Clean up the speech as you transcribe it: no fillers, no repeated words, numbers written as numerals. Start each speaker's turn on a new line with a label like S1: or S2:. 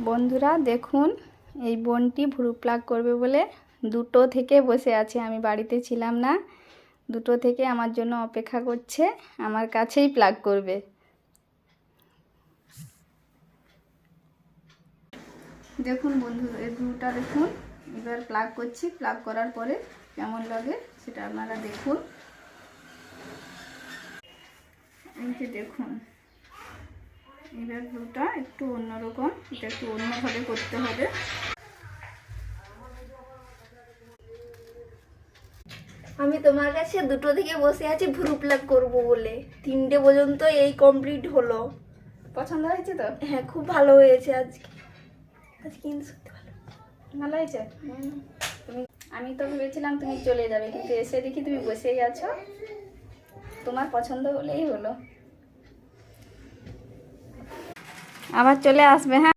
S1: বন্ধুরা দেখুন, এই বোনটি ভ্রু প্লাগ করবে বলে 2টো থেকে বসে আছে। আমি বাড়িতে ছিলাম না, 2টো থেকে আমার জন্য অপেক্ষা করছে, আমার কাছেই প্লাগ করবে। দেখুন বন্ধু, এই ভ্রুটা দেখুন, এবার প্লাগ করছি। প্লাগ করার পরে কেমন লাগে সেটা আপনারা দেখুন। এই যে দেখুন, এবার ভ্রুটা একটু অন্যরকম, এটা একটু অন্যভাবে করতে হবে।
S2: আমি তোমার কাছে 2টো থেকে বসে আছি ভ্রু প্লাগ করবো বলে, 3টে পর্যন্ত এই কমপ্লিট হলো।
S1: পছন্দ হয়েছে তো?
S2: হ্যাঁ, খুব ভালো হয়েছে আজকে। কিন্তু সত্যি
S1: ভালো হয়েছে। আমি তো ভেবেছিলাম তুমি চলে যাবে, কিন্তু এসে দেখি তুমি বসেই আছো। তোমার পছন্দ হলেই হলো, আবার চলে আসবে। হ্যাঁ।